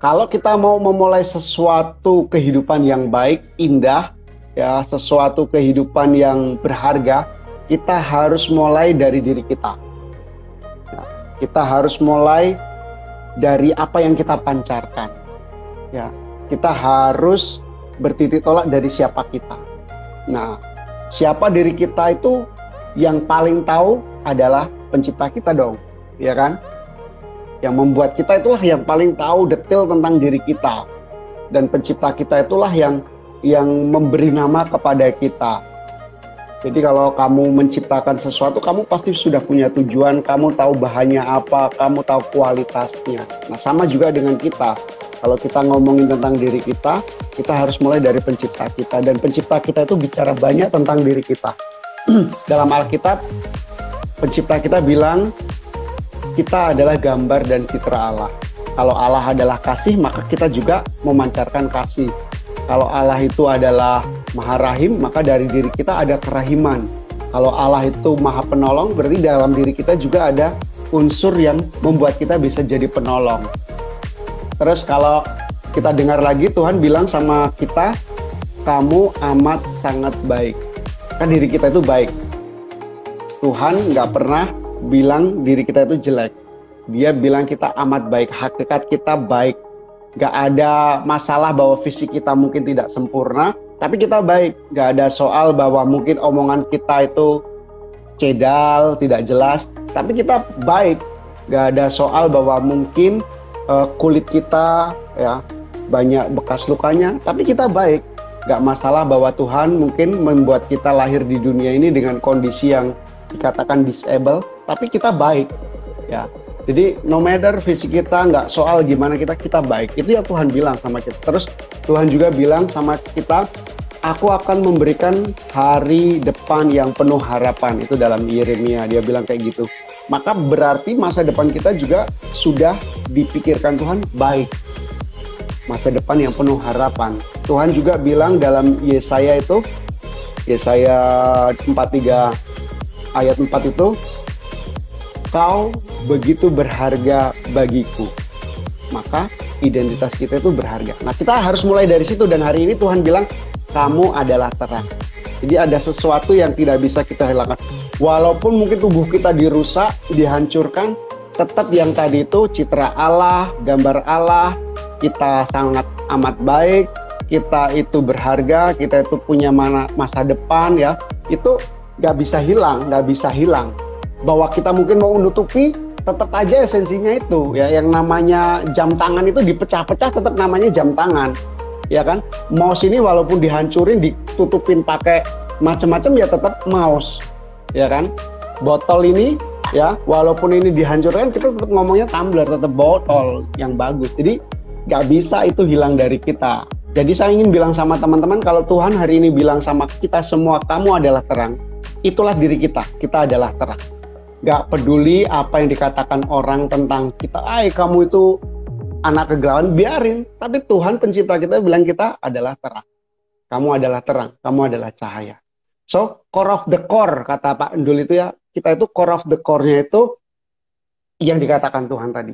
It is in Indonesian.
Kalau kita mau memulai sesuatu kehidupan yang baik, indah, ya, sesuatu kehidupan yang berharga, kita harus mulai dari diri kita. Ya, kita harus mulai dari apa yang kita pancarkan. Ya, kita harus bertitik tolak dari siapa kita. Nah, siapa diri kita itu yang paling tahu adalah pencipta kita dong, ya kan? Yang membuat kita itulah yang paling tahu detail tentang diri kita. Dan pencipta kita itulah yang memberi nama kepada kita. Jadi kalau kamu menciptakan sesuatu, kamu pasti sudah punya tujuan, kamu tahu bahannya apa, kamu tahu kualitasnya. Nah, sama juga dengan kita. Kalau kita ngomongin tentang diri kita harus mulai dari pencipta kita. Dan pencipta kita itu bicara banyak tentang diri kita. Dalam Alkitab, pencipta kita bilang, kita adalah gambar dan citra Allah. Kalau Allah adalah kasih, maka kita juga memancarkan kasih. Kalau Allah itu adalah Maha Rahim, maka dari diri kita ada kerahiman. Kalau Allah itu Maha Penolong, berarti dalam diri kita juga ada unsur yang membuat kita bisa jadi penolong. Terus kalau kita dengar lagi, Tuhan bilang sama kita, kamu amat sangat baik. Kan diri kita itu baik. Tuhan nggak pernah bilang diri kita itu jelek. Dia bilang kita amat baik, hakikat kita baik. Gak ada masalah bahwa fisik kita mungkin tidak sempurna, tapi kita baik. Gak ada soal bahwa mungkin omongan kita itu cedal, tidak jelas, tapi kita baik. Gak ada soal bahwa mungkin kulit kita ya banyak bekas lukanya, tapi kita baik. Gak masalah bahwa Tuhan mungkin membuat kita lahir di dunia ini dengan kondisi yang dikatakan disable, tapi kita baik, ya. Jadi no matter fisik kita, nggak soal gimana kita baik. Itu yang Tuhan bilang sama kita. Terus Tuhan juga bilang sama kita, aku akan memberikan hari depan yang penuh harapan. Itu dalam Yeremia, dia bilang kayak gitu. Maka berarti masa depan kita juga sudah dipikirkan Tuhan baik. Masa depan yang penuh harapan. Tuhan juga bilang dalam Yesaya itu, Yesaya 43 ayat 4 itu, kau begitu berharga bagiku. Maka identitas kita itu berharga. Nah, kita harus mulai dari situ. Dan hari ini Tuhan bilang, kamu adalah terang. Jadi ada sesuatu yang tidak bisa kita hilangkan. Walaupun mungkin tubuh kita dirusak, dihancurkan, tetap yang tadi itu citra Allah, gambar Allah, kita sangat amat baik, kita itu berharga, kita itu punya masa depan, ya. Itu nggak bisa hilang. Bahwa kita mungkin mau menutupi, tetap aja esensinya itu, ya. Yang namanya jam tangan itu dipecah-pecah, tetap namanya jam tangan, ya kan. Mouse ini walaupun dihancurin, ditutupin pakai macam-macam, ya tetap mouse, ya kan. Botol ini, ya, walaupun ini dihancurkan, kita tetap ngomongnya tumbler, tetap botol yang bagus. Jadi nggak bisa itu hilang dari kita. Jadi saya ingin bilang sama teman-teman, kalau Tuhan hari ini bilang sama kita semua, kamu adalah terang, itulah diri kita adalah terang. Gak peduli apa yang dikatakan orang tentang kita, kamu itu anak kegelapan, biarin. Tapi Tuhan pencipta kita bilang kita adalah terang. Kamu adalah terang, kamu adalah cahaya. So, core of the core, kata Pak Endul itu, ya, kita itu core of the core-nya itu yang dikatakan Tuhan tadi.